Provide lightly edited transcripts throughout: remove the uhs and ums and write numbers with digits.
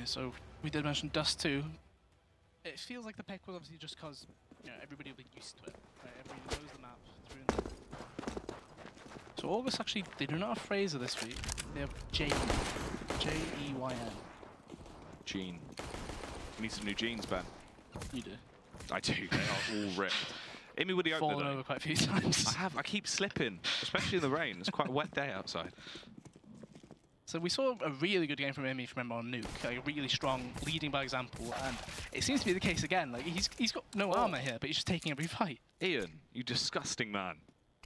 Yeah, so we did mention Dust 2. It feels like the pick was obviously just because everybody will be used to it. Right? Everybody knows the map through and through. So Orgles actually, they do not have Fraser this week. They have Jeyn. Jeyn. Jeyn. We need some new jeans, Ben. You do. I do. They are all ripped. Hit me with the opener. Fallen over quite a few times. I keep slipping, especially in the rain. It's quite a wet day outside. So we saw a really good game from Imi from on Nuke, like really strong, leading by example, and it seems to be the case again. Like he's got no armor here, but he's just taking every fight. Ian, you disgusting man.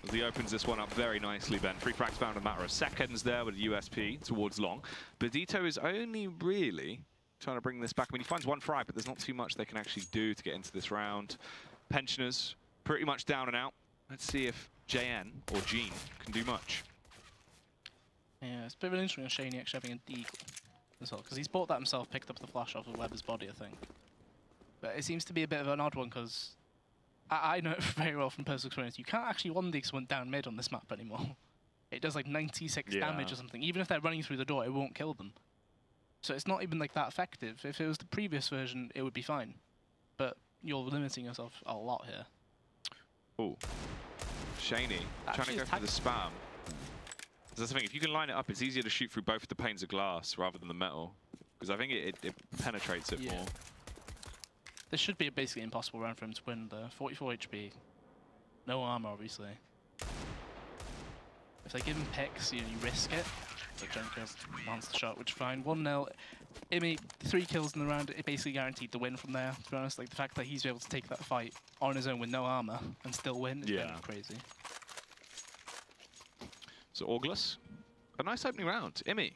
As he opens this one up very nicely, Ben. 3 frags found in a matter of seconds there with a USP towards long. Badito is only really trying to bring this back. I mean, he finds 1 frag, but there's not too much they can actually do to get into this round. Pensioners pretty much down and out. Let's see if JN or Jeyn can do much. Yeah, it's a bit of an interesting on Shaney actually having a deagle as well, because he's bought that himself, picked up the flash off of Weber's body, I think. But it seems to be a bit of an odd one, because I know it very well from personal experience. You can't actually 1D someone down mid on this map anymore. It does like 96 damage or something. Even if they're running through the door, it won't kill them. So it's not even like that effective. If it was the previous version, it would be fine. But you're limiting yourself a lot here. Oh, Shaney trying to go for the spam. That's the thing, if you can line it up, it's easier to shoot through both the panes of glass rather than the metal. Because I think it penetrates it more. This should be a basically impossible round for him to win the 44 HP. No armor, obviously. If they give him picks, you risk it. So Jenko lands the shot, which is fine. 1-0. Imi, 3 kills in the round, it basically guaranteed the win from there. To be honest, like the fact that he's able to take that fight on his own with no armor and still win is kind of crazy. So Orgles, a nice opening round. Imi,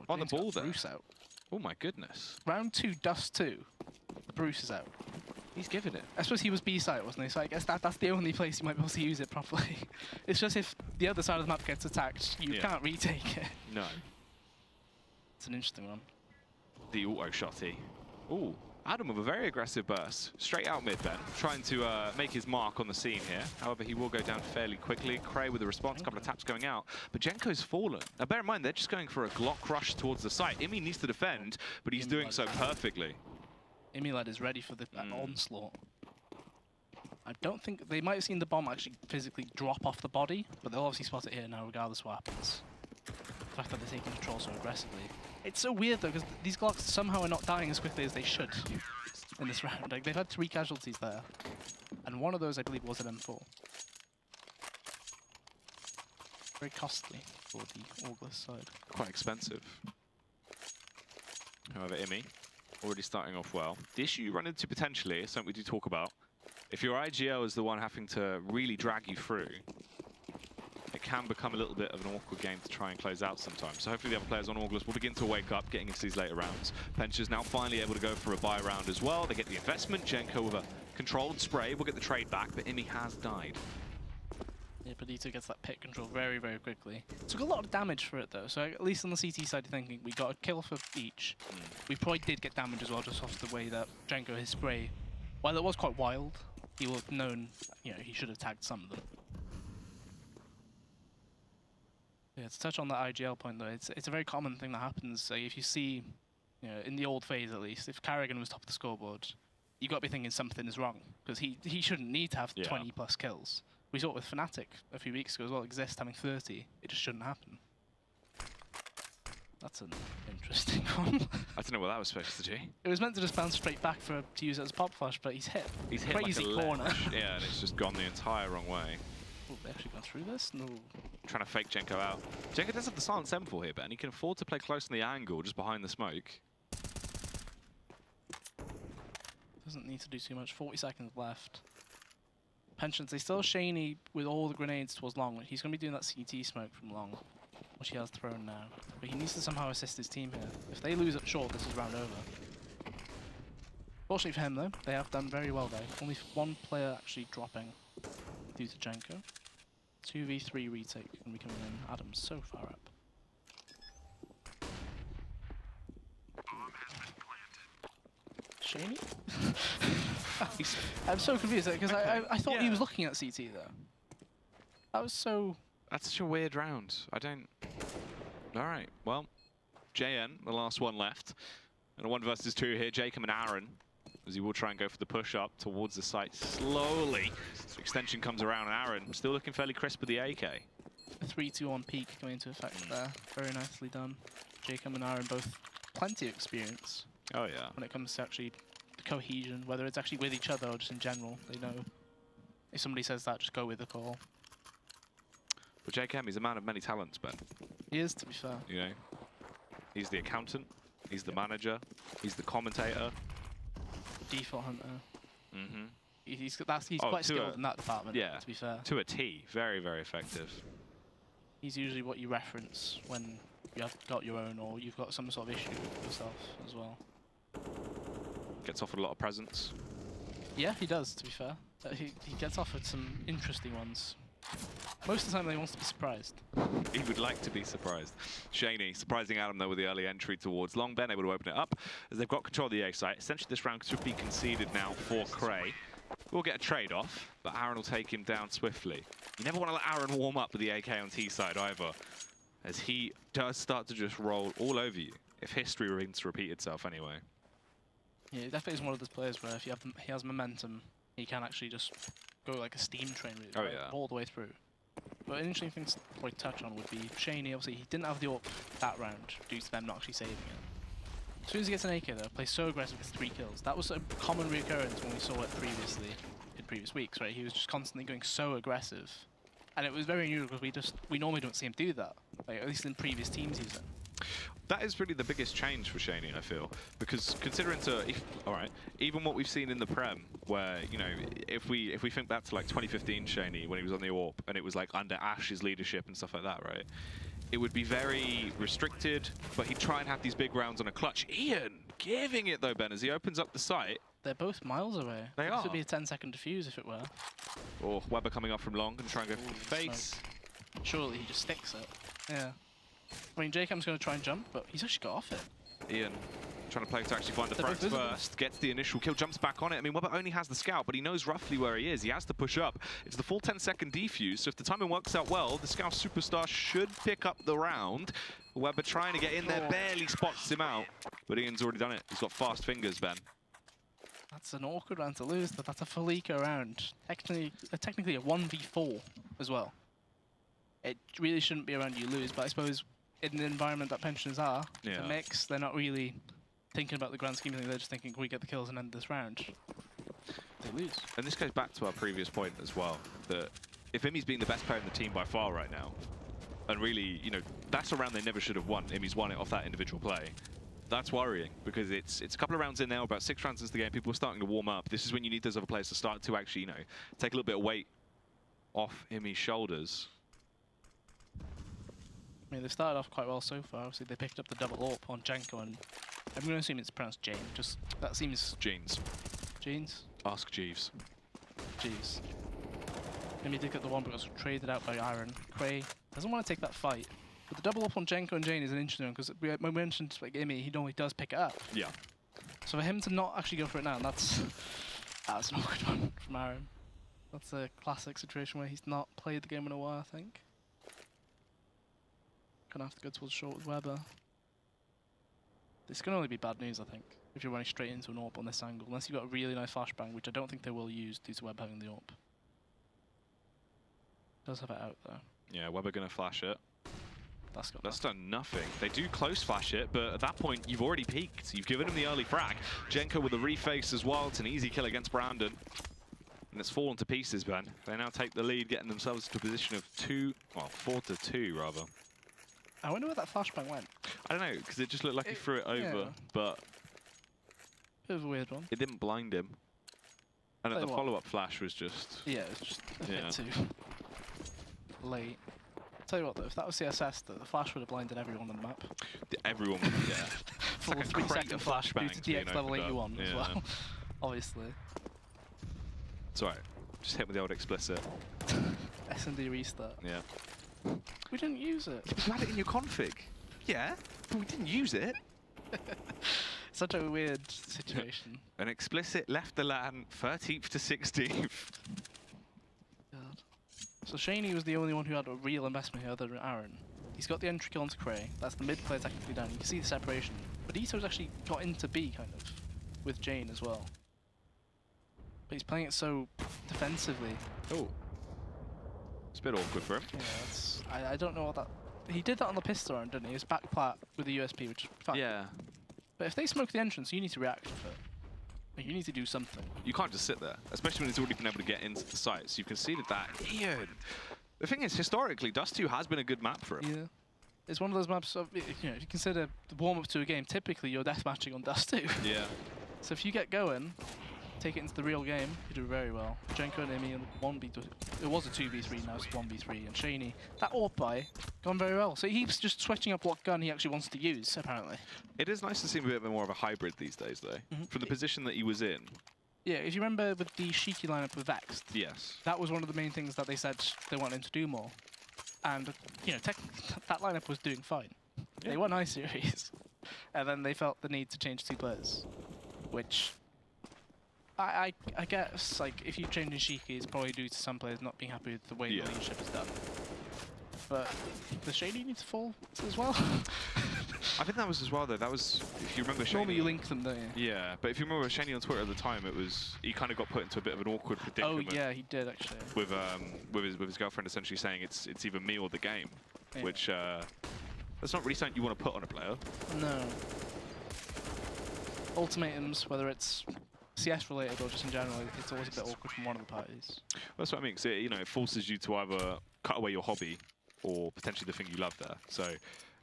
on the ball there. Bruce out. Oh my goodness. Round 2, Dust 2. Bruce is out. He's giving it. I suppose he was B-side, wasn't he? So I guess that's the only place you might be able to use it properly. It's just if the other side of the map gets attacked, you can't retake it. No. It's an interesting one. The auto shotty. Ooh. Adam with a very aggressive burst. Straight out mid then, trying to make his mark on the scene here. However, he will go down fairly quickly. Cray with a response, a couple of taps going out. But Jenko's fallen. Now bear in mind, they're just going for a Glock rush towards the site. Imi needs to defend, but he's doing so perfectly. Imilad is ready for the onslaught. I don't think... They might have seen the bomb actually physically drop off the body, but they'll obviously spot it here now regardless of what happens. The fact that they're taking control so aggressively. It's so weird though, because these Glocks somehow are not dying as quickly as they should in this round. Like, they've had 3 casualties there, and one of those I believe was an M4. Very costly for the Orgles side. Quite expensive. However, Imi already starting off well. The issue you run into potentially is something we do talk about. If your IGL is the one having to really drag you through, it can become a little bit of an awkward game to try and close out sometimes. So hopefully the other players on Orgles will begin to wake up, getting into these later rounds. Pension's now finally able to go for a buy round as well. They get the investment. Jenko with a controlled spray will get the trade back, but Imi has died. Yeah, Badito gets that pit control very, very quickly. Took a lot of damage for it though, so at least on the CT side of thinking, we got a kill for each. We probably did get damage as well, just off the way that Jenko, his spray, while it was quite wild, he will have known, he should have tagged some of them. Yeah, to touch on that IGL point though, it's a very common thing that happens. If you see, in the old phase at least, if Carrigan was top of the scoreboard, you got to be thinking something is wrong, because he shouldn't need to have 20 plus kills. We saw it with Fnatic a few weeks ago as well, Exist having 30. It just shouldn't happen. That's an interesting one. I don't know what that was supposed to do. It was meant to just bounce straight back to use it as a pop flash, but he's hit. He's hit crazy like a corner. Yeah, and it's just gone the entire wrong way. Oh, they actually gone through this? No. Trying to fake Jenko out. Jenko does have the silent 7-4 here, but he can afford to play close on the angle, just behind the smoke. Doesn't need to do too much. 40 seconds left. Pensions, they still Shaney with all the grenades towards long. He's going to be doing that CT smoke from long, which he has thrown now. But he needs to somehow assist his team here. If they lose at short, this is round over. Fortunately for him though, they have done very well there. Only 1 player actually dropping due to Jenko. 2v3 retake can be coming in. Adam's so far up. Shaney? I'm so confused because I thought he was looking at CT there. That was so... That's such a weird round. I don't... Alright, well, JN, the last one left. And a 1 versus 2 here, Jacob and Aaron, as he will try and go for the push-up towards the site slowly. Extension comes around, and Aaron still looking fairly crisp with the AK. A 3-2 on peak coming into effect there. Very nicely done. Jacob and Aaron both plenty of experience. Oh, yeah. When it comes to actually the cohesion, whether it's actually with each other or just in general, they know. If somebody says that, just go with the call. But JKM, he's a man of many talents, Ben. He is, to be fair. You know, he's the accountant, he's the manager, he's the commentator. Default hunter. Mm-hmm. He's quite skilled in that department, yeah, to be fair. To a T. Very, very effective. He's usually what you reference when you have got your own or you've got some sort of issue with yourself as well. Gets offered a lot of presents. Yeah, he does, to be fair. He gets offered some interesting ones. Most of the time he wants to be surprised. He would like to be surprised. Shaney surprising Adam though with the early entry towards long. Ben able to open it up as they've got control of the A site. Essentially this round should be conceded now for Cray. We'll get a trade-off, but Aaron will take him down swiftly. You never want to let Aaron warm up with the AK on T side either, as he does start to just roll all over you, if history remains to repeat itself anyway. Yeah, he definitely is one of those players where if he has momentum, he can actually just go like a steam train really, right, all the way through. But an interesting thing to probably touch on would be Shaney. Obviously, he didn't have the AWP that round due to them not actually saving it. As soon as he gets an AK though, plays so aggressive with 3 kills. That was a common reoccurrence when we saw it previously, in previous weeks, right? He was just constantly going so aggressive. And it was very unusual because we normally don't see him do that, like, at least in previous teams he's in. That is really the biggest change for Shaney, I feel, because considering even what we've seen in the Prem, where, you know, if we think back to like 2015 Shaney when he was on the AWP and it was like under Ash's leadership and stuff like that, right? It would be very restricted, but he'd try and have these big rounds on a clutch. Ian giving it though, Ben, as he opens up the site. They're both miles away. They are. This would be a 10-second defuse if it were. Or Weber coming up from long and trying to go for the face. Smoke. Surely he just sticks it. Yeah. I mean, Jacob's going to try and jump, but he's actually got off it. Ian trying to play to actually find the frags first, gets the initial kill, jumps back on it. I mean, Weber only has the scout, but he knows roughly where he is. He has to push up. It's the full 10-second defuse, so if the timing works out well, the scout superstar should pick up the round. Weber trying to get in there, barely spots him out, but Ian's already done it. He's got fast fingers, Ben. That's an awkward round to lose, but that's a full eco round. Technically a 1v4 as well. It really shouldn't be a round you lose, but I suppose in the environment that pensioners are, the mix, they're not really thinking about the grand scheme of things, they're just thinking, can we get the kills and end this round? They lose. And this goes back to our previous point as well, that if Imi's being the best player in the team by far right now, and really, you know, that's a round they never should have won. Imi's won it off that individual play. That's worrying, because it's a couple of rounds in now, about 6 rounds into the game, people are starting to warm up. This is when you need those other players to start to actually, you know, take a little bit of weight off Imi's shoulders. I mean, they've started off quite well so far. Obviously, they picked up the double AWP on Janko, and I'm going to assume it's pronounced Jane. Just, that seems... Jeans. Jeans? Ask Jeeves. Jeeves. Maybe did get the one, but was traded out by Aaron. Cray doesn't want to take that fight. But the double AWP on Janko and Jane is an interesting one, because when we mentioned like Imi, he normally does pick it up. Yeah. So for him to not actually go for it now, that's an awkward one from Aaron. That's a classic situation where he's not played the game in a while, I think. Gonna have to go towards short with Weber. This can only be bad news, I think, if you're running straight into an AWP on this angle, unless you've got a really nice flashbang, which I don't think they will use due to Weber having the AWP. Does have it out though. Yeah, Weber gonna flash it. That's done nothing. They do close flash it, but at that point you've already peaked. You've given him the early frag. Jenko with a reface as well. It's an easy kill against Brandon. And it's fallen to pieces, Ben. They now take the lead, getting themselves to a position of 4-2 rather. I wonder where that flashbang went. I don't know, because it just looked like he threw it over, but... Bit of a weird one. It didn't blind him. And the follow-up flash was just... Yeah, it was just a bit too late. Tell you what though, if that was CSS, the flash would have blinded everyone on the map. Everyone, yeah. Full like 3-second flash due to DX level 81 as well, obviously. It's alright, just hit with the old explicit. S&D restart. Yeah. We didn't use it. You had it in your config. Yeah, but we didn't use it. Such a weird situation. An explicit left the LAN 13th to 16th. God. So Shaney was the only one who had a real investment here other than Aaron. He's got the entry kill onto Cray. That's the mid player technically down. You can see the separation. But Ito's actually got into B, kind of, with Jane as well. But he's playing it so defensively. Oh. It's a bit awkward for him. Yeah, that's, I don't know what that... He did that on the pistol round, didn't he? His back plat with the USP, which is fine. Yeah. But if they smoke the entrance, you need to react to it. Like, you need to do something. You can't just sit there, especially when he's already been able to get into the site. So you can see that here. The thing is, historically, Dust 2 has been a good map for him. Yeah. It's one of those maps of, you know, if you consider the warm-up to a game, typically you're deathmatching on Dust 2. Yeah. So if you get going, take it into the real game, you do very well. Jenko and Imi in 1v2, it was a 2v3, now it's 1v3, and Shaney, that AWP buy, gone very well. So he's just switching up what gun he actually wants to use, apparently. It is nice to see him a bit more of a hybrid these days, though, from the position that he was in. Yeah, if you remember with the Shiki lineup with Vexed, Yes. that was one of the main things that they said they wanted him to do more. And, you know, that lineup was doing fine. Yeah. They won I-Series, and then they felt the need to change 2 players, which I guess, like, if you change in Shiki, it's probably due to some players not being happy with the way the leadership is done. But does Shady need to fall as well? I think that was as well, though. That was, if you remember, normally you link them, don't you? Yeah, but if you remember Shaney on Twitter at the time, it was he kind of got put into a bit of an awkward predicament. Oh yeah, he did actually. With his girlfriend essentially saying it's either me or the game, yeah. Which that's not really something you want to put on a player. No. Ultimatums, whether it's CS related or just in general, it's always a bit awkward from one of the parties. Well, that's what I mean. Cause it forces you to either cut away your hobby or potentially the thing you love there. So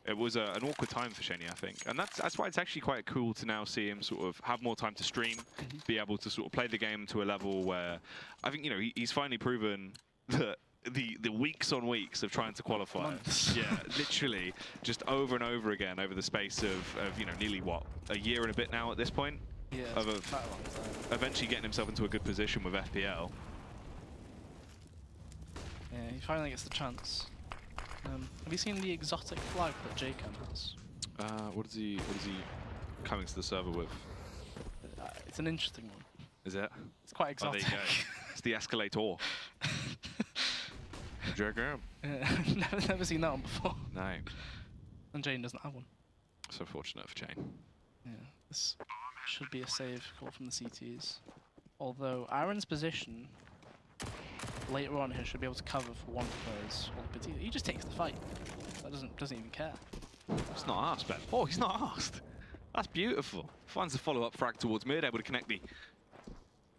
it was an awkward time for Shaney, I think. And that's why it's actually quite cool to now see him sort of have more time to stream, be able to sort of play the game to a level where I think, he's finally proven that the weeks on weeks of trying to qualify. Months. Yeah, literally just over and over again over the space of nearly, what, a year and a bit now at this point? Yeah, of quite a long time. Eventually getting himself into a good position with FPL. Yeah, he finally gets the chance. Have you seen the exotic flag that JCam has? What is he coming to the server with? It's an interesting one. Is it? It's quite exotic. Oh, there you go. It's the escalator. JCam. Yeah, never seen that one before. No. And Jane doesn't have one. So fortunate for Jane. Yeah, this should be a save call from the CTs. Although Aaron's position later on here should be able to cover for one of the players. He just takes the fight. That doesn't even care. It's not asked, Ben. Oh, he's not asked. That's beautiful. Finds the follow-up frag towards mid, able to connect the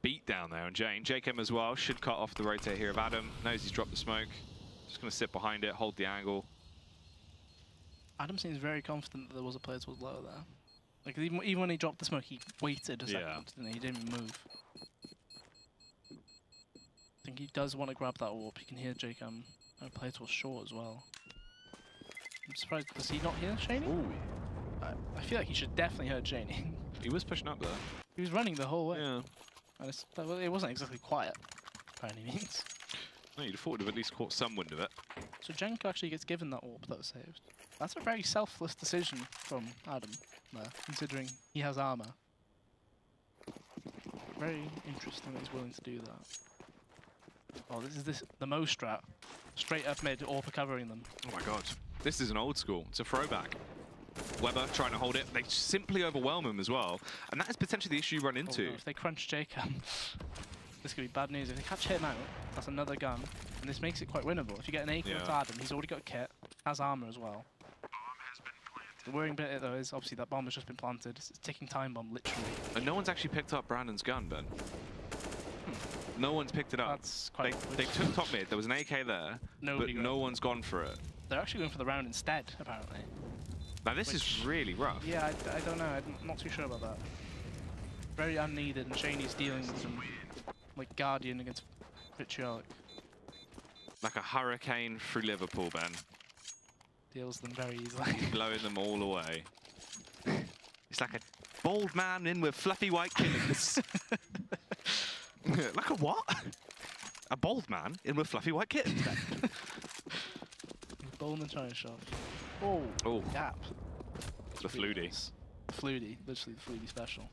beat down there on Jane. JChem as well should cut off the rotate here of Adam. Knows he's dropped the smoke. Just going to sit behind it, hold the angle. Adam seems very confident that there was a player towards low there. Like even when he dropped the smoke, he waited a second, didn't he? He didn't move. I think he does want to grab that AWP. You can hear JChem play towards short as well. I'm surprised, does he not hear Shaney? Ooh. I feel like he should definitely hear Shaney. He was pushing up there. He was running the whole way. Yeah. And it wasn't exactly quiet, by any means. No, you'd have thought would have at least caught some wind of it. So Jenko actually gets given that AWP that was saved. That's a very selfless decision from Adam there, considering he has armor. Very interesting that he's willing to do that. Oh, this is the Mo strat. Straight up mid, AWP covering them. Oh my god. This is an old school. It's a throwback. Weber trying to hold it. They simply overwhelm him as well. And that is potentially the issue you run into. Oh, no, if they crunch JCam, this could be bad news. If they catch him out, that's another gun. And this makes it quite winnable. If you get an A kill to Adam, he's already got a kit, has armor as well. The worrying bit though is obviously that bomb has just been planted. It's a ticking time bomb, literally. And no one's actually picked up Brandon's gun, Ben. No one's picked it up. That's quite they took top mid. There was an AK there, but no one's gone for it. They're actually going for the round instead, apparently. Now this is really rough. Yeah, I don't know. I'm not too sure about that. Very unneeded, and Shaney's dealing with them like Guardian against Vitriolic. Like a hurricane through Liverpool, Ben. Deals them very easily. Blowing them all away. It's like a bald man in with fluffy white kittens. Like a what? A bald man in with fluffy white kittens. Ball in the China shop. Oh, gap. The Flutie. Flutie, literally the Flutie special.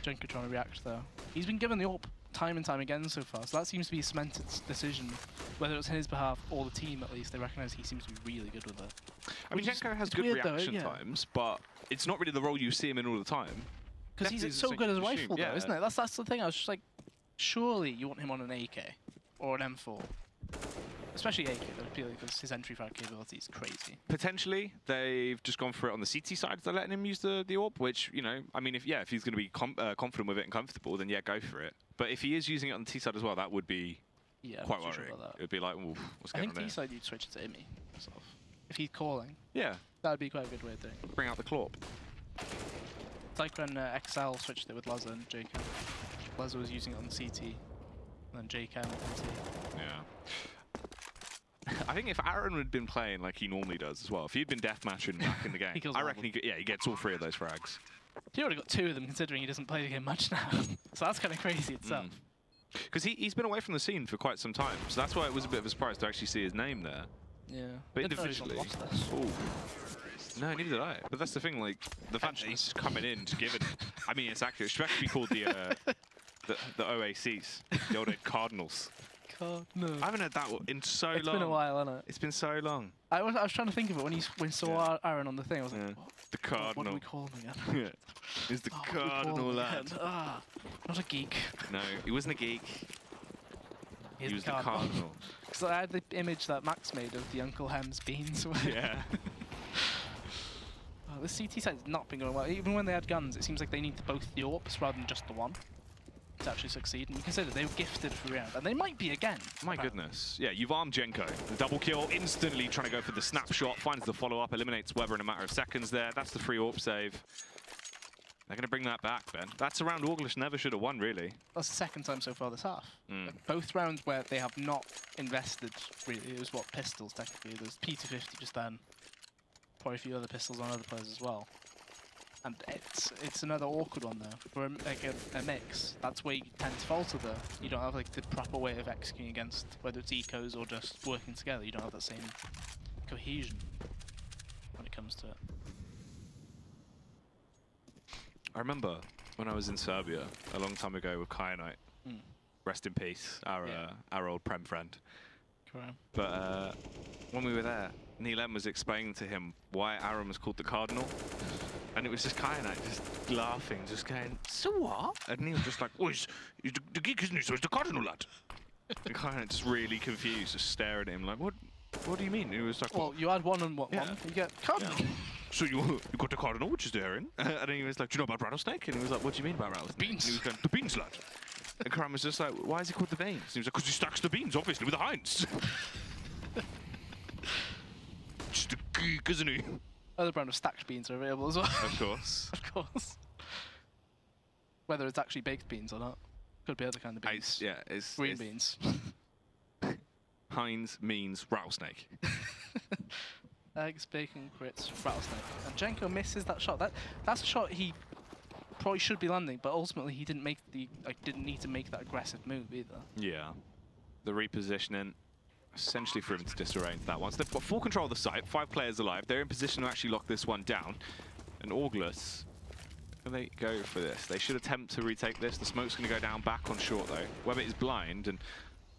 Jenko trying to react though. He's been given the AWP time and time again so far. So that seems to be a cemented decision, whether it's on his behalf or the team at least. They recognise he seems to be really good with it. I mean, Jenko has good reaction times, but it's not really the role you see him in all the time. Because he's so good as a rifle, though, isn't it? That's the thing. I was just like, surely you want him on an AK or an M4. Especially AK, because his entry frag capability is crazy. Potentially, they've just gone for it on the CT side. They're letting him use the AWP, which, you know, I mean, if he's going to be confident with it and comfortable, then yeah, go for it. But if he is using it on the T side as well, that would be quite worrying. Sure it would be like, what's going on I think T side you'd switch it to Imi, sort of. If he's calling. Yeah. That would be quite a good way of doing it. Bring out the Claw. It's like when XL switched it with Lazza and JK. Lazza was using it on the CT, and then JK on the MT. Yeah. I think if Aaron had been playing like he normally does as well, if he'd been deathmatching back in the game, I reckon he gets all 3 of those frags. He already got 2 of them, considering he doesn't play the game much now. So that's kind of crazy itself. Because he's been away from the scene for quite some time, so that's why it was a bit of a surprise to actually see his name there. Yeah. But individually, no, neither did I. But that's the thing, like the fact that he's coming in to give it. I mean, it's actually it should actually be called the OACs, the old Cardinals. No. I haven't heard that in so long. It's been a while, hasn't it? It's been so long. I was trying to think of it when we saw Aaron on the thing. I was like, what? The Cardinal. What do we call him again? He's the Cardinal lad. Not a geek. No, he wasn't a geek. He was the Cardinal. Because I had the image that Max made of the Uncle Hem's beans. Yeah. The CT side's not been going well. Even when they had guns, it seems like they need both the AWPs rather than just the one to actually succeed. And you consider they were gifted for round, and they might be again. My goodness. Yeah, you've armed Jenko. The double kill, instantly trying to go for the snapshot, finds the follow-up, eliminates Weber in a matter of seconds there. That's the free AWP save. They're going to bring that back, Ben. That's a round Orgles never should have won, really. That's the second time so far this half. Like both rounds where they have not invested, really. It was, what, pistols, technically. There's P250 just then. Probably a few other pistols on other players as well. And it's another awkward one, though. For a mix, that's where you tend to falter, though. You don't have like the proper way of executing against, whether it's ecos or just working together. You don't have that same cohesion when it comes to it. I remember when I was in Serbia a long time ago with Kyanite. Rest in peace, our old Prem friend. Correct. But when we were there, Neil M was explaining to him why Aaron was called the Cardinal. And it was just Kyanite just laughing, just going, so what? And Neil just like, oh, he's the geek, isn't he? So he's the Cardinal lad. And Kyanite just really confused, just staring at him like, what do you mean? He was like, well, you add one and what one? You get Cardinal. Yeah. So you got the Cardinal, which is the Aaron. And then he was like, do you know about rattlesnake? And he was like, what do you mean about rattlesnake? Beans. And he was going, the beans lad. And Karam was just like, why is he called the beans? And he was like, because he stacks the beans, obviously, with the hinds. Just a geek, isn't he? Other brand of stacked beans are available as well. Of course. Of course. Whether it's actually baked beans or not. Could be other kind of beans. It's green beans. Heinz means rattlesnake. Eggs, bacon, grits, rattlesnake. And Jenko misses that shot. That's a shot he probably should be landing, but ultimately he didn't didn't need to make that aggressive move either. Yeah. The repositioning, essentially for him to disarrange that one. So they've got full control of the site, 5 players alive. They're in position to actually lock this one down. And Orgles, can they go for this? They should attempt to retake this. The smoke's going to go down back on short though. Weber is blind and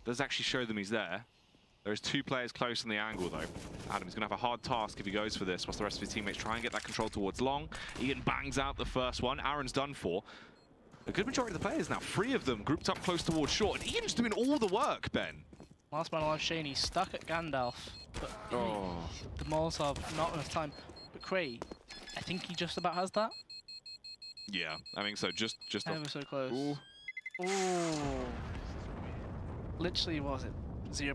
does actually show them he's there. There's 2 players close in the angle though. Adam's going to have a hard task if he goes for this, whilst the rest of his teammates try and get that control towards long. Ian bangs out the first one. Aaron's done for. A good majority of the players now, 3 of them grouped up close towards short. And Ian's doing all the work, Ben. Last man alive, Shane, he's stuck at Gandalf. But the Molotov, not enough time. But Cray, I think he just about has that. Yeah, I think so. Just ever so close. Ooh. Ooh. Literally, what was it? 0.2,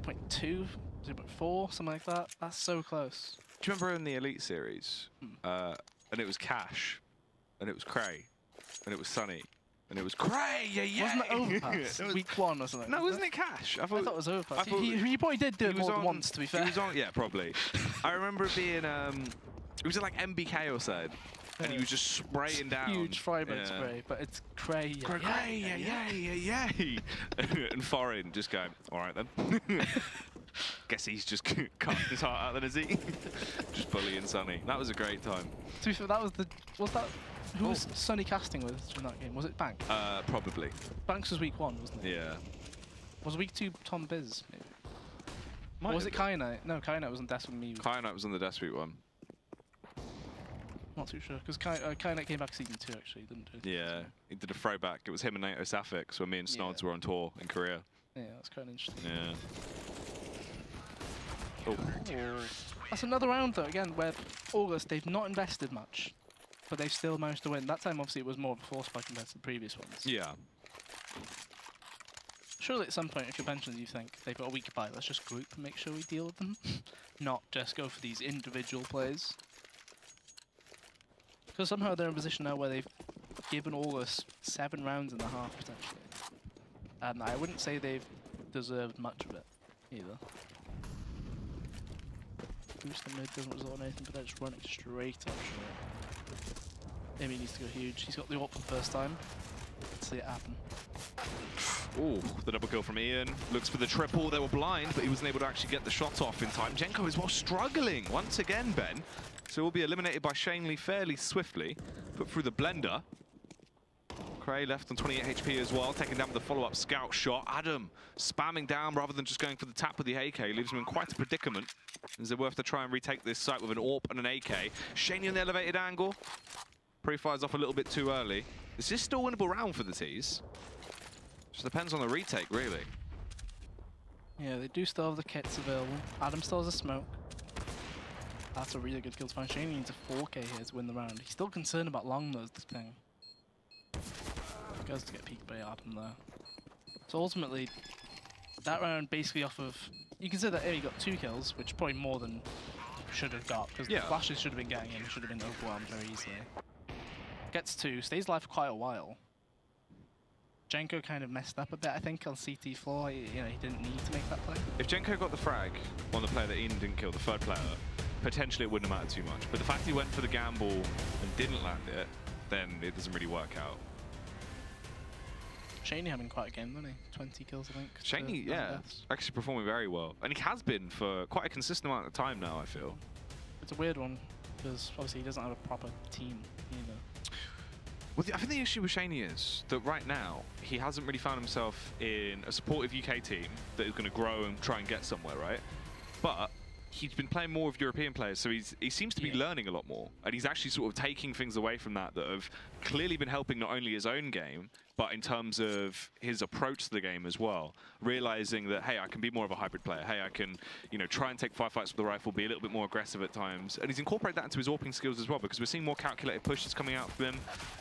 0.4, something like that. That's so close. Do you remember in the Elite Series? And it was Cash, and it was Cray, and it was Sunny, and it was Cray. Yeah. Wasn't it Overpass? Week 1 or something? No, wasn't it Cash? I thought it was Overpass. He probably did do it more than once, to be fair. He was on, yeah, probably. I remember it being it was like MBK or so. And he was just spraying down. Huge Freiburg spray, but it's Cray. Yeah. And Foreign just going, all right then. Guess he's just cutting his heart out then, is he? Just bullying Sunny. That was a great time. To be fair, that was Who was Sonny casting with in that game? Was it Banks? Probably. Banks was week 1, wasn't it? Yeah. Was week 2 Tom Biz, maybe? Might Or was have it been. Kyanite? No, Kyanite was on Death with me. Kyanite was on the Death Week one. Not too sure, because Kyanite came back season 2 actually, didn't he? Yeah, he did a throwback. It was him and NATO Safix when me and Snods were on tour in Korea. Yeah, that's kind of interesting. Yeah. Oh. That's another round though, again, where Orgles, they've not invested much, but they've still managed to win. That time obviously it was more of a force fight compared to the previous ones. Yeah. Surely at some point if your pensions you think they've got a weak buy, let's just group and make sure we deal with them. Not just go for these individual plays. Because somehow they're in a position now where they've given Orgles 7.5 rounds potentially. And I wouldn't say they've deserved much of it either. Boost the mid doesn't result in anything, but they're just running straight up short. Amy needs to go huge. He's got the ult for the first time. Let's see it happen. Oh, the double kill from Ian. Looks for the triple. They were blind, but he wasn't able to actually get the shot off in time. Jenko is well struggling once again, Ben. So will be eliminated by Shanley fairly swiftly. Put through the blender. Cray left on 28 HP as well, taking down with the follow-up scout shot. Adam spamming down rather than just going for the tap with the AK, leaves him in quite a predicament. Is it worth to try and retake this site with an AWP and an AK? Shaney on the elevated angle. Pre-fires off a little bit too early. Is this still a winnable round for the T's? Just depends on the retake, really. Yeah, they do still have the kits available. Adam still has a smoke. That's a really good kill to find. Shaney needs a 4K here to win the round. He's still concerned about long though, is the thing. Goes to get peeked by Adam there. So ultimately, that round basically off of... You consider that Amy got 2 kills, which is probably more than should have got, because the flashes should have been getting him, should have been overwhelmed very easily. Gets 2, stays alive for quite a while. Jenko kind of messed up a bit, I think, on CT floor. He didn't need to make that play. If Jenko got the frag on the player that Ian didn't kill, the third player, potentially it wouldn't have mattered too much. But the fact he went for the gamble and didn't land it, then it doesn't really work out. Shaney having quite a game, wasn't he? 20 kills, I think. Shaney, yeah, actually performing very well. And he has been for quite a consistent amount of time now, I feel. It's a weird one, because obviously he doesn't have a proper team either. Well, I think the issue with Shaney is that right now, he hasn't really found himself in a supportive UK team that is going to grow and try and get somewhere, right? But he's been playing more with European players, so he seems to be learning a lot more. And he's actually sort of taking things away from that have clearly been helping not only his own game, but in terms of his approach to the game as well. Realizing that, hey, I can be more of a hybrid player. Hey, I can, try and take firefights with the rifle, be a little bit more aggressive at times. And he's incorporated that into his AWPing skills as well, because we're seeing more calculated pushes coming out from him.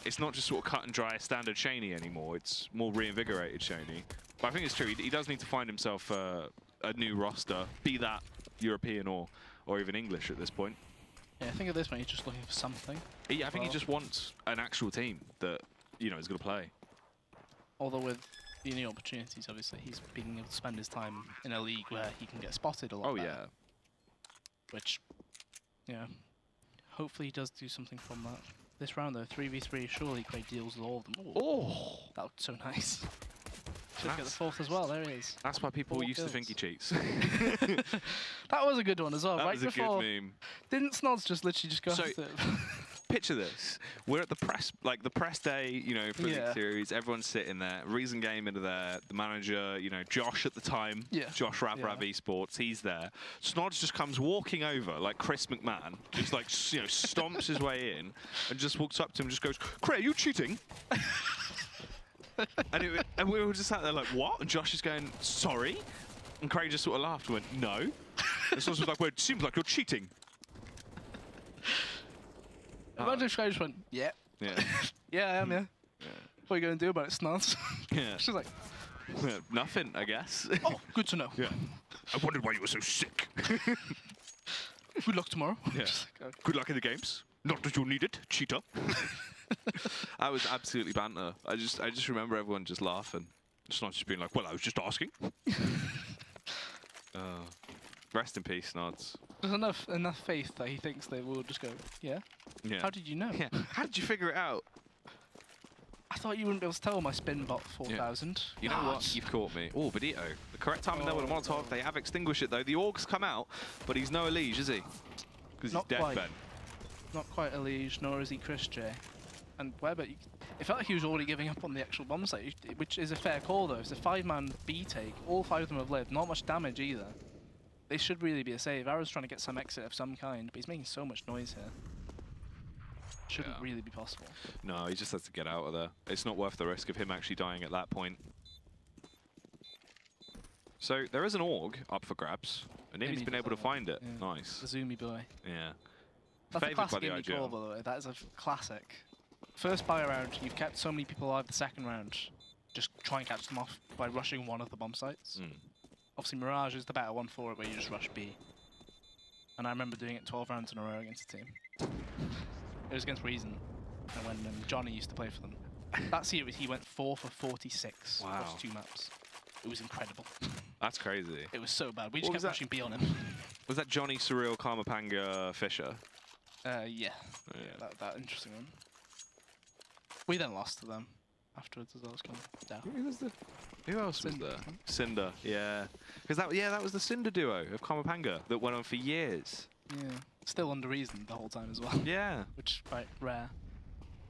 It's not just sort of cut and dry standard Shaney anymore. It's more reinvigorated Shaney. But I think it's true. He does need to find himself a new roster, be that European or even English at this point. Yeah, I think at this point he's just looking for something. Yeah, I think he just wants an actual team that, is going to play. Although with the new opportunities, obviously, he's being able to spend his time in a league where he can get spotted a lot better. Yeah. Which, hopefully he does do something from that. This round, though, 3v3, surely Craig deals with all of them. Oh! That looked so nice. Should get the 4th as well, there he is. That's why people used to think he cheats. That was a good one as well. That right was a before, good meme. Didn't Snods just literally just go after it? Picture this. We're at the press day, for the series. Everyone's sitting there. Reason Game into there. The manager, Josh at the time. Yeah. Josh Rav Esports. He's there. Snods just comes walking over like Chris McMahon. Just like, stomps his way in and just walks up to him and just goes, Cray, are you cheating? and we were just sat there like, what? And Josh is going, sorry? And Craig just sort of laughed and went, no. And Snods was like, well, it seems like you're cheating. Imagine if Craig just went, yeah. Yeah. Yeah, I am, yeah. What are you going to do about it, Snods? Yeah. She's like... nothing, I guess. Oh, good to know. Yeah. I wondered why you were so sick. Good luck tomorrow. Yeah. Like, okay. Good luck in the games. Not that you'll need it, cheater. That was absolutely banter. I just remember everyone just laughing. It's not just being like, well, I was just asking. Rest in peace, Nods. There's enough faith that he thinks they will just go, yeah? Yeah. How did you know? Yeah. How did you figure it out? I thought you wouldn't be able to tell my spin bot 4,000. Yeah. You know what? You've caught me. Oh, Benito. The correct timing there with a Molotov. They have extinguished it, though. The Orgs come out, but he's no Elige, is he? Because he's dead, Ben. Not quite Elige, nor is he Chris J. And Weber, it felt like he was already giving up on the actual bomb site, which is a fair call though. It's a 5-man B take. All 5 of them have lived. Not much damage either. They should really be a save. Arrow's trying to get some exit of some kind, but he's making so much noise here. Shouldn't really be possible. No, he just has to get out of there. It's not worth the risk of him actually dying at that point. So there is an Org up for grabs, and Nimi's been able to find it. Yeah. Nice. The Zoomy boy. Yeah. That's a Favoured by classic the Nimi call, by the way. That is a classic. First buy round, you've kept so many people alive the second round. Just try and catch them off by rushing one of the bomb sites. Obviously, Mirage is the better one for it, where you just rush B. And I remember doing it 12 rounds in a row against a team. It was against Reason, and when Johnny used to play for them. That series, he went 4 for 46 across 2 maps. It was incredible. That's crazy. It was so bad. We just kept rushing B on him. Was that Johnny, Surreal, Karmapanga, Fisher? Yeah. That interesting one. We then lost to them afterwards as well. It was kind of down. Who else was there? Cinder, yeah. Because that was the Cinder duo of Karmapanga that went on for years. Yeah. Still under Reason the whole time as well. Yeah. Which is quite rare.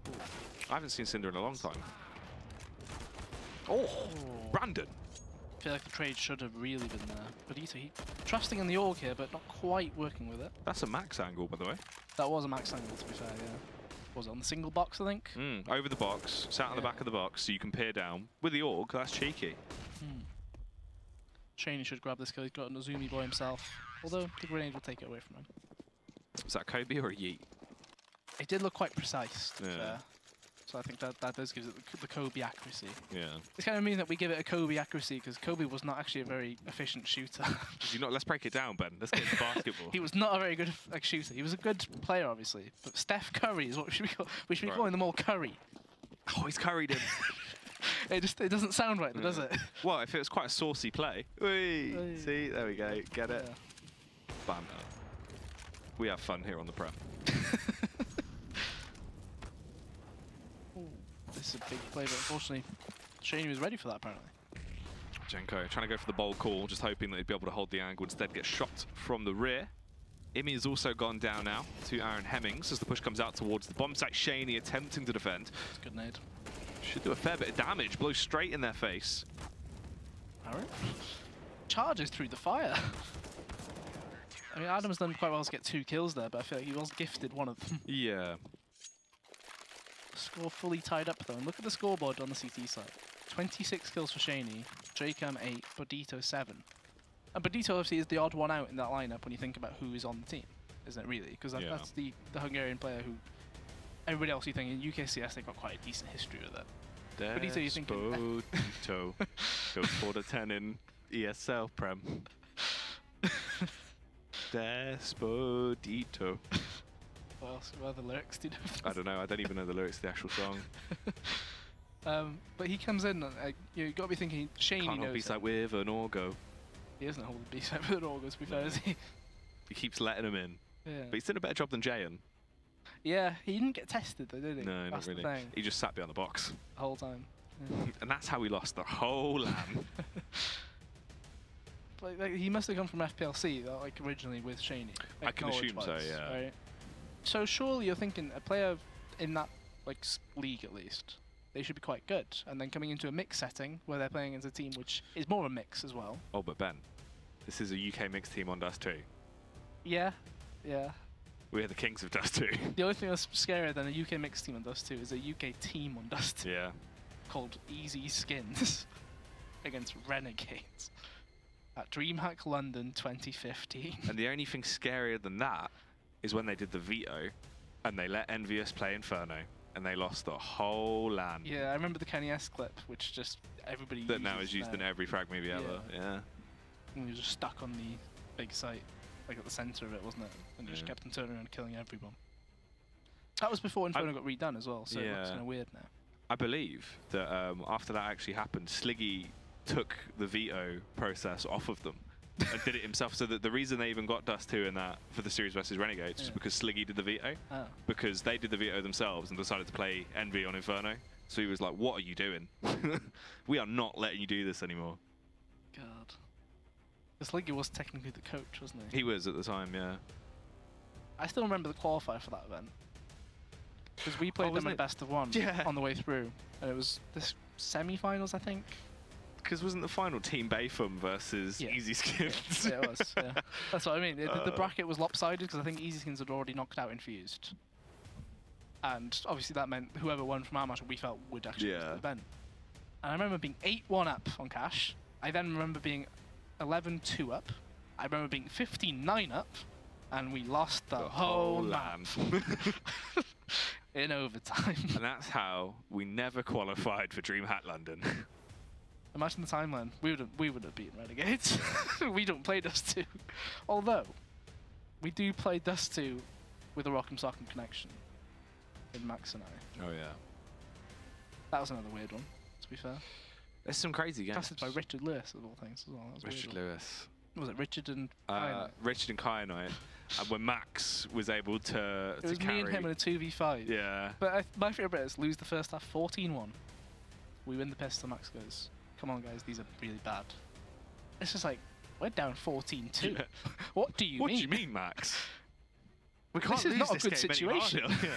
Ooh. I haven't seen Cinder in a long time. Oh, Brandon. I feel like the trade should have really been there. But he trusting in the Org here, but not quite working with it. That's a max angle, by the way. That was a max angle, to be fair, yeah. Was it on the single box, I think? Over the box, sat on the back of the box, so you can peer down. With the Org, that's cheeky. Shaney should grab this kill. He's got a Zoomy boy himself. Although the grenade will take it away from him. Was that Kobe or a Yeet? It did look quite precise, to be Yeah. fair. So I think that does give it the Kobe accuracy. Yeah. It's kind of mean that we give it a Kobe accuracy because Kobe was not actually a very efficient shooter. Let's break it down, Ben. Let's get into basketball. He was not a very good shooter. He was a good player, obviously. But Steph Curry is what we should be calling them all Curry. Oh, he's curried him. It doesn't sound right, does it? Well, if it was quite a saucy play. Whee! See, there we go. Get it? Yeah. Bam. We have fun here on the Prem. This is a big play, but unfortunately, Shaney was ready for that, apparently. Jenko trying to go for the bold call, just hoping that he'd be able to hold the angle, instead get shot from the rear. Imi has also gone down now to Aaron Hemmings as the push comes out towards the bomb site. Shaney attempting to defend. It's a good nade. Should do a fair bit of damage, blows straight in their face. Aaron? Charges through the fire. I mean, Adam's done quite well to get 2 kills there, but I feel like he was gifted one of them. Yeah. Score fully tied up though, and look at the scoreboard on the CT side. 26 kills for Shaney, Jcam 8, Bodito 7. And Bodito obviously is the odd one out in that lineup when you think about who is on the team, isn't it really? Because that's the Hungarian player who... Everybody else you think in UKCS they've got quite a decent history with it. Bodito, you think... Bodito. Goes 4 to 10 in ESL Prem. Despodito. What else? What are the lyrics? Do you know? I don't know. I don't even know the lyrics to the actual song. But he comes in, you've got to be thinking, Shaney knows. Can't hold B-side with an Orgo. He isn't holding B-side with an Orgo, to be fair, is he? He keeps letting him in. Yeah. But he's done a better job than Jayan. Yeah, he didn't get tested though, did he? No, that's not really. The thing. He just sat behind the box. The whole time. Yeah. And that's how we lost the whole LAN. Like, he must have come from FPLC, like originally with Shaney. I can assume so, yeah. Right? So surely you're thinking a player in that league at least, they should be quite good. And then coming into a mix setting where they're playing against a team which is more of a mix as well. Oh, but Ben, this is a UK mixed team on Dust 2. Yeah, yeah. We're the kings of Dust 2. The only thing that's scarier than a UK mixed team on Dust 2 is a UK team on Dust 2. Yeah. Called Easy Skins against Renegades at DreamHack London 2015. And the only thing scarier than that is when they did the veto and they let Envious play Inferno and they lost the whole LAN. Yeah, I remember the Kenny S clip, which just everybody that now is used in every frag maybe ever. Yeah. And he was just stuck on the big site, like at the center of it, wasn't it? And just kept on turning around and killing everyone. That was before Inferno got redone as well, so it looks kind of weird now. I believe that after that actually happened, Sliggy took the veto process off of them and did it himself. So that the reason they even got Dust 2 in that for the series versus Renegades was because Sliggy did the veto. Oh. Because they did the veto themselves and decided to play Envy on Inferno. So he was like, what are you doing? We are not letting you do this anymore. God. Sliggy was technically the coach, wasn't he? He was at the time, yeah. I still remember the qualifier for that event. Because we played them at best of one on the way through, and it was this semi-finals, I think. Because wasn't the final Team Bayfum versus Easy Skins? Yeah, it was. Yeah. That's what I mean. The bracket was lopsided because I think Easy Skins had already knocked out Infused, and obviously that meant whoever won from our match we felt would actually lose the event. And I remember being 8-1 up on Cash. I then remember being 11-2 up. I remember being 15-9 up, and we lost the whole land in overtime. And that's how we never qualified for DreamHack London. Imagine the timeline. We would have beaten Renegades. We don't play Dust 2. Although, we do play Dust 2 with a Rock'em Sock'em connection in Max and I. Oh yeah. That was another weird one, to be fair. There's some crazy games. Casted by Richard Lewis, of all things, as well. That was Richard Lewis. Was it Richard and Richard and Kyanite. And when Max was able to It was carry... me and him in a 2v5. Yeah. But my favourite bit is lose the first half 14-1. We win the pistol, Max goes, come on guys, these are really bad. It's just like, we're down 14-2. Yeah. What do you mean? What do you mean, Max? We can't this is lose not this a good game situation. yeah.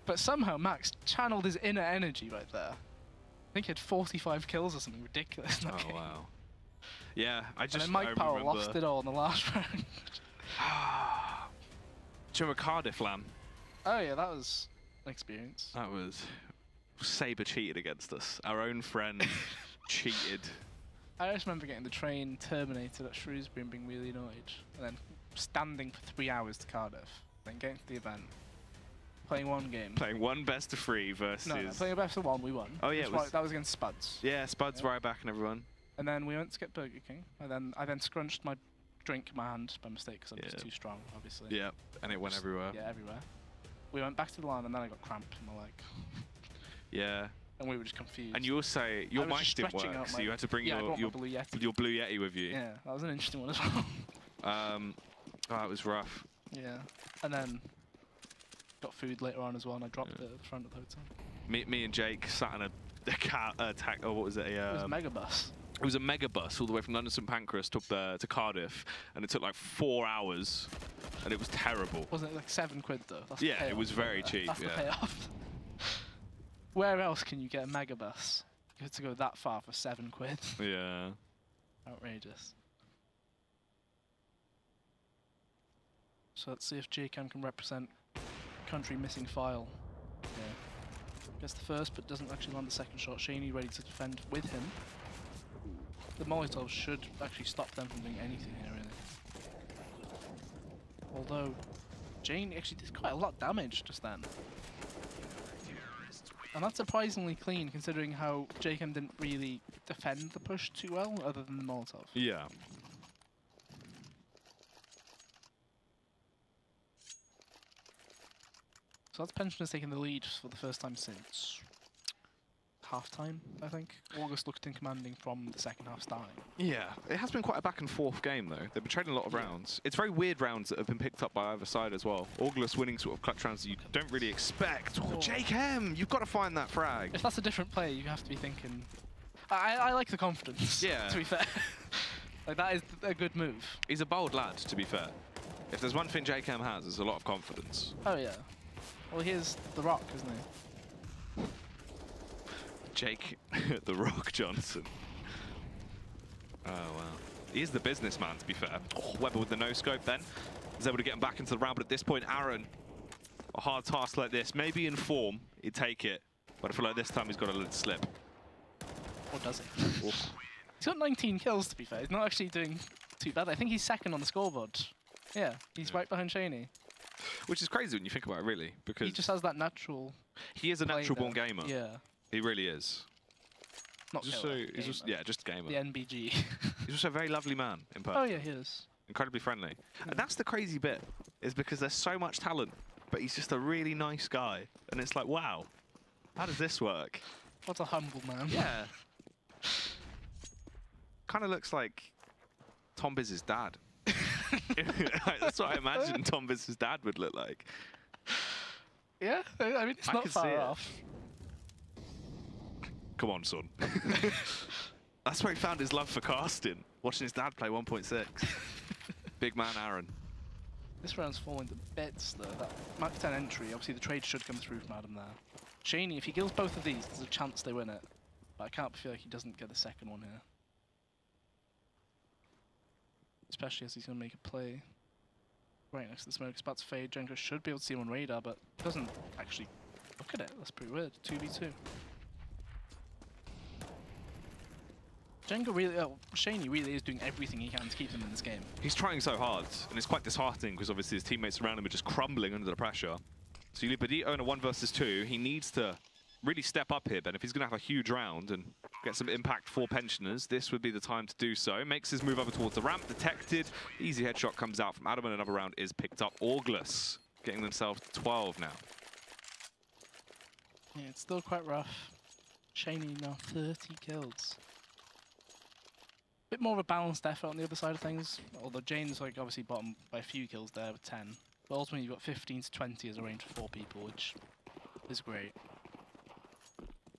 But somehow Max channeled his inner energy right there. I think he had 45 kills or something ridiculous in that game. Wow. Yeah, And then Mike Powell lost it all in the last round. Do you remember Cardiff, Lamb? Oh yeah, that was an experience. That was... Saber cheated against us. Our own friend cheated. I just remember getting the train terminated at Shrewsbury and being really annoyed. And then standing for 3 hours to Cardiff. Then getting to the event. Playing one game. Playing one best of 3 versus... No, playing a best of 1, we won. Oh yeah, that was against Spuds. Yeah, Spuds, Ryback and everyone. And then we went to get Burger King. And I then scrunched my drink in my hand by mistake because I'm just too strong, obviously. Yeah, and it went everywhere. Yeah, everywhere. We went back to the line and then I got cramp in my leg. Yeah. And we were just confused. And you also say your mic didn't work, so you had to bring your Blue Yeti. Your Blue Yeti with you. Yeah, that was an interesting one as well. Oh, it was rough. Yeah, and then got food later on as well, and I dropped it at the front of the hotel. Me and Jake sat in a cat attack. Oh, what was it? It was a mega bus. It was a mega bus all the way from London St Pancras to Cardiff, and it took like 4 hours, and it was terrible. Wasn't it like £7 though? That's yeah, it was very cheap. That's the payoff. Where else can you get a mega bus? You had to go that far for £7. Yeah. Outrageous. So let's see if JCam can represent country missing file. Yeah. Gets the first, but doesn't actually land the second shot. Shaney ready to defend with him. The Molotovs should actually stop them from doing anything here, really. Although, Jane actually did quite a lot of damage just then. And that's surprisingly clean, considering how JCam didn't really defend the push too well, other than the Molotov. Yeah. So that's Pensioners taking the lead for the first time since half-time, I think. August looked in commanding from the second half starting. Yeah, it has been quite a back-and-forth game, though. They've been trading a lot of rounds. It's very weird rounds that have been picked up by either side as well. Orgles winning sort of clutch rounds that you don't really expect. Oh, Jake M, you've got to find that frag. If that's a different player, you have to be thinking... I like the confidence, to be fair. Like, that is a good move. He's a bold lad, to be fair. If there's one thing Jake M has, it's a lot of confidence. Oh, yeah. Well, here's The Rock, isn't he? Jake The Rock Johnson. Oh, wow. He is the businessman, to be fair. Oh, Weber with the no-scope then. Is able to get him back into the round, but at this point, Aaron, a hard task like this, maybe in form, he'd take it. But I feel like this time he's got to let it slip. Or does he? He's got 19 kills, to be fair. He's not actually doing too bad. I think he's second on the scoreboard. Yeah, he's right behind Shaney. Which is crazy when you think about it, really, because... He just has that natural... He is a natural-born gamer. Yeah. He really is. Not he's just, yeah, just a gamer. The NBG. He's also a very lovely man in person. Oh, yeah, he is. Incredibly friendly. Yeah. And that's the crazy bit, is because there's so much talent, but he's just a really nice guy. And it's like, wow, how does this work? What a humble man. Yeah. Kind of looks like Tom Biz's dad. That's what I imagine Tom Biz's dad would look like. Yeah, I mean, it's not far off. Come on, son. That's where he found his love for casting, watching his dad play 1.6. Big man Aaron. This round's falling to bits though. That Mark 10 entry, obviously the trade should come through from Adam there. Shaney, if he kills both of these, there's a chance they win it. But I can't feel like he doesn't get the second one here. Especially as he's going to make a play right next to the smoke. It's about to fade. Jenga should be able to see him on radar, but doesn't actually look at it. That's pretty weird. 2v2. Jenga really, Shaney really is doing everything he can to keep them in this game. He's trying so hard, and it's quite disheartening because obviously his teammates around him are just crumbling under the pressure. So you leave Badito in a 1 versus 2. He needs to really step up here, Ben. If he's going to have a huge round and get some impact for pensioners, this would be the time to do so. Makes his move over towards the ramp, detected. Easy headshot comes out from Adam, and another round is picked up. Orgles getting themselves to 12 now. Yeah, it's still quite rough. Shaney now 30 kills. Bit more of a balanced effort on the other side of things, although Jane's like obviously bottom by a few kills there with 10. But ultimately you've got 15 to 20 as a range for 4 people, which is great.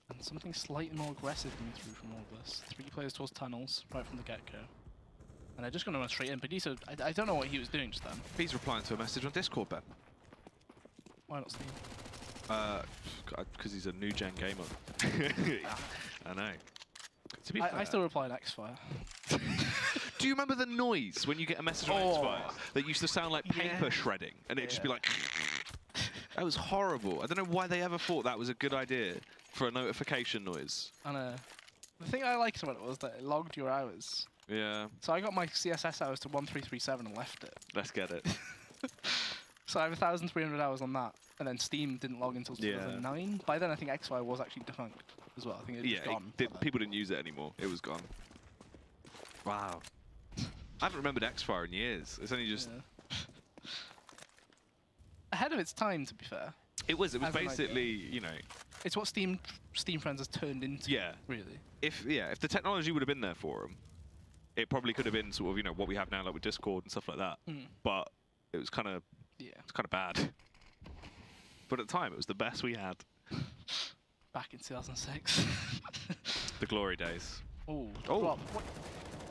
And something slightly more aggressive coming through from all of this. 3 players towards tunnels, right from the get-go. And they're just going to run straight in. Badito, I don't know what he was doing just then. He's replying to a message on Discord, Ben. Why not Steve? Because he's a new gen gamer. I know. To be fair, I still reply to X-Fire. Do you remember the noise when you get a message on X-Fire that used to sound like paper shredding? And it'd just be like... That was horrible. I don't know why they ever thought that was a good idea for a notification noise. I know. The thing I liked about it was that it logged your hours. Yeah. So I got my CSS hours to 1337 and left it. Let's get it. So I have 1,300 hours on that. And then Steam didn't log until 2009. By then I think X-Fire was actually defunct as well. I think it was gone. People didn't use it anymore. It was gone. Wow. I haven't remembered X-Fire in years. It's only just... Yeah. Ahead of its time, to be fair. It was basically, you know... It's what Steam Friends has turned into, really. If the technology would have been there for them, it probably could have been sort of, you know, what we have now, like with Discord and stuff like that. But it was kind of... Yeah. It's kind of bad. But at the time, it was the best we had. Back in 2006. The glory days. Oh. What?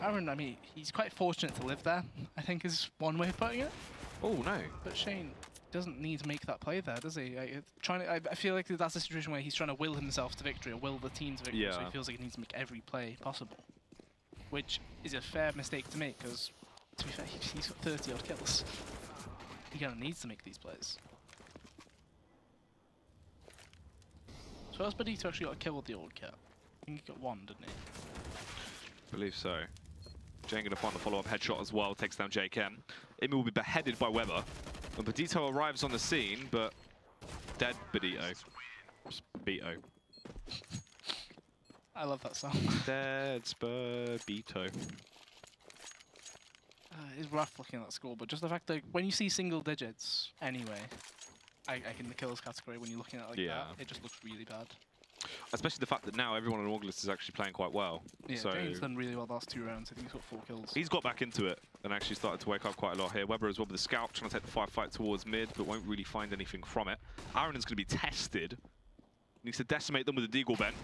Aaron, I mean, he's quite fortunate to live there, I think is one way of putting it. Oh, no. But Shane doesn't need to make that play there, does he? I feel like that's a situation where he's trying to will himself to victory or will the team to victory, so he feels like he needs to make every play possible. Which is a fair mistake to make, because, to be fair, he's got 30-odd kills. He kind of needs to make these plays. So has Badito actually got a kill with the old cat? I think he got 1, didn't he? I believe so. Jane going to find the follow-up headshot as well, takes down JKM. Imi will be beheaded by Weber. And Badito arrives on the scene, but dead Badito. Beto. I love that song. Dead Badito. It's rough looking at that score, but just the fact that when you see single digits, anyway, I in the kills category, when you're looking at it like that, it just looks really bad. Especially the fact that now everyone on Orgles is actually playing quite well. Yeah, so James done really well the last 2 rounds. I think he's got 4 kills. He's got back into it and actually started to wake up quite a lot here. Weber as well with the scout, trying to take the firefight towards mid, but won't really find anything from it. Aaron is going to be tested. Needs to decimate them with a deagle, Ben.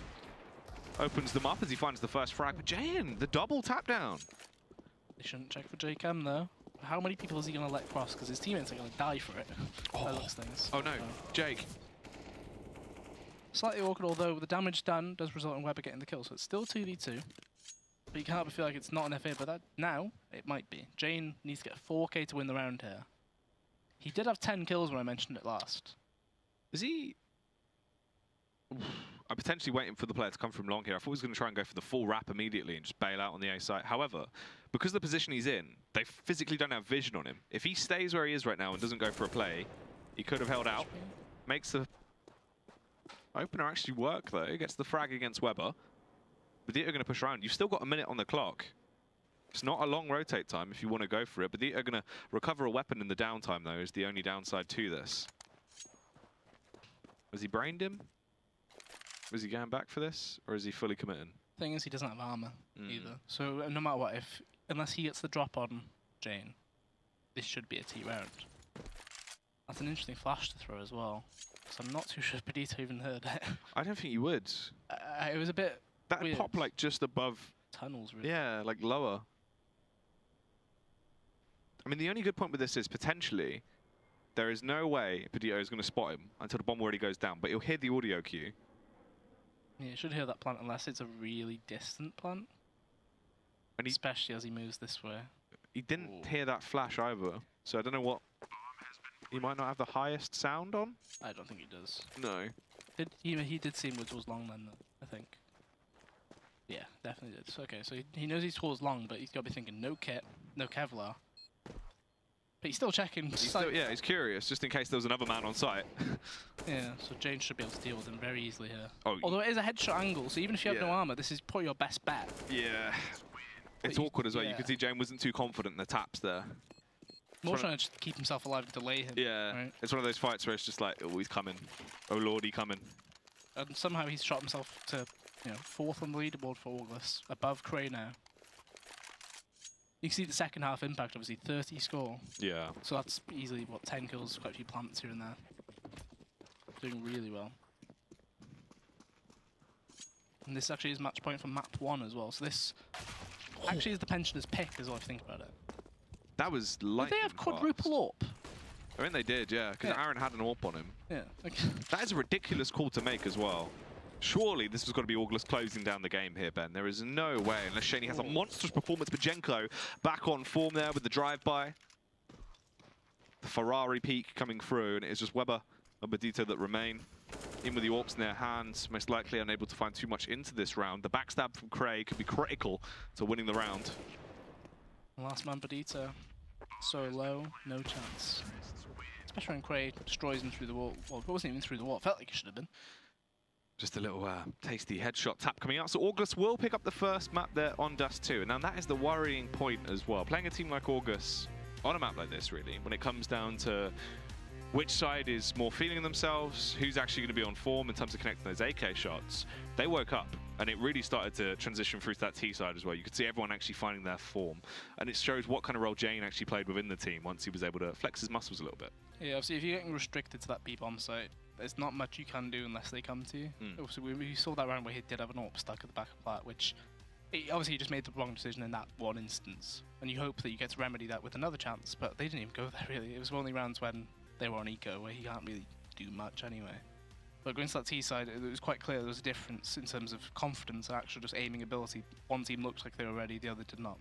Opens them up as he finds the first frag. But Jayan, the double tap down. They shouldn't check for JKM though. How many people is he going to let cross? Because his teammates are going to die for it. Oh no, Jake. Slightly awkward, although the damage done does result in Weber getting the kill, so it's still 2v2. But you can't help but feel like it's not an FA, but that now it might be. Jane needs to get 4k to win the round here. He did have 10 kills when I mentioned it last. Is he... I'm potentially waiting for the player to come from long here. I thought he was going to try and go for the full wrap immediately and just bail out on the A site. However, because of the position he's in, they physically don't have vision on him. If he stays where he is right now and doesn't go for a play, he could have held out. Makes the opener actually work though. He gets the frag against Weber. Badito are going to push around. You've still got a minute on the clock. It's not a long rotate time if you want to go for it. Badito are going to recover a weapon in the downtime though, is the only downside to this. Has he brained him? Is he going back for this, or is he fully committing? Thing is, he doesn't have armor either. So no matter what, unless he gets the drop on Jane, this should be a T round. That's an interesting flash to throw as well. So I'm not too sure if Badito even heard it. I don't think you would. It was a bit weird. Pop like just above tunnels, really. Yeah, like lower. I mean, the only good point with this is potentially there is no way Pedito is going to spot him until the bomb already goes down, but he'll hear the audio cue. Yeah, you should hear that plant unless it's a really distant plant. And especially as he moves this way. He didn't hear that flash either, so I don't know what... He might not have the highest sound on? I don't think he does. No. He did seem it was long then, though, I think. Yeah, definitely did. So, okay, so he knows he's towards long, but he's got to be thinking no kit, no Kevlar. But he's still checking. Yeah, he's curious, just in case there was another man on site. Yeah, so James should be able to deal with him very easily here. Oh, although it is a headshot angle, so even if you have no armor, this is probably your best bet. Yeah. It's awkward as well. You can see James wasn't too confident in the taps there. More trying to just keep himself alive and delay him. Yeah, right? It's one of those fights where it's just like, oh, he's coming. Oh, Lord, he's coming. And somehow he's shot himself to, 4th on the leaderboard for Orgles, above Cray now. You can see the second half impact, obviously, 30 score. Yeah. So that's easily, 10 kills, quite a few plants here and there. Doing really well. And this actually is match point from map 1 as well, so this actually is the pensioner's pick as well, if you think about it. That was lightning. Did they have quadruple AWP? I mean, they did, yeah, because Aaron had an AWP on him. Yeah. Okay. That is a ridiculous call to make as well. Surely this has got to be Orgles closing down the game here, Ben. There is no way, unless Shaney has a monstrous performance. But Jenko back on form there with the drive-by. The Ferrari peak coming through, and it is just Weber and Pedito that remain. In with the AWPs in their hands, most likely unable to find too much into this round. The backstab from Cray could be critical to winning the round. Last man, Pedito. So low, no chance. Especially when Cray destroys him through the wall. Well, it wasn't even through the wall. It felt like it should have been. Just a little tasty headshot tap coming out. So Orgles will pick up the first map there on Dust 2. And now that is the worrying point as well. Playing a team like Orgles on a map like this, really, when it comes down to which side is more feeling themselves, who's actually going to be on form in terms of connecting those AK shots, they woke up. And it really started to transition through to that T side as well. You could see everyone actually finding their form. And it shows what kind of role Jane actually played within the team once he was able to flex his muscles a little bit. Yeah, obviously if you're getting restricted to that B-bomb site, there's not much you can do unless they come to you. Obviously we saw that round where he did have an AWP stuck at the back of plat, which obviously he just made the wrong decision in that one instance. And you hope that you get to remedy that with another chance, but they didn't even go there really. It was only rounds when they were on eco where he can't really do much anyway. But going to that T side, it was quite clear there was a difference in terms of confidence and actual just aiming ability. One team looked like they were ready, the other did not.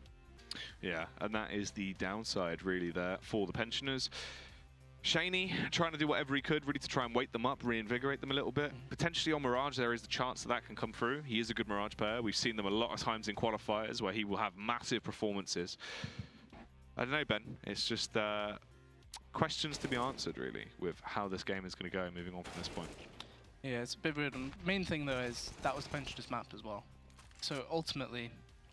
Yeah, and that is the downside really there for the pensioners. Shaney trying to do whatever he could really to try and wake them up, reinvigorate them a little bit. Potentially on Mirage there is the chance that that can come through. He is a good Mirage player. We've seen them a lot of times in qualifiers where he will have massive performances. I don't know, Ben. It's just questions to be answered really with how this game is going to go moving on from this point. Yeah, it's a bit weird. The main thing though is that was the pensioners map as well. So ultimately,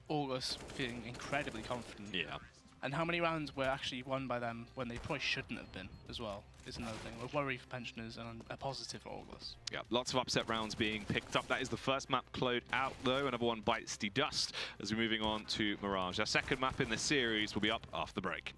Orgles feeling incredibly confident. Yeah. And how many rounds were actually won by them when they probably shouldn't have been as well is another thing. We're worried for pensioners and a positive for Orgles. Yeah, lots of upset rounds being picked up. That is the first map closed out though. Another one bites the dust as we're moving on to Mirage. Our second map in the series will be up after the break.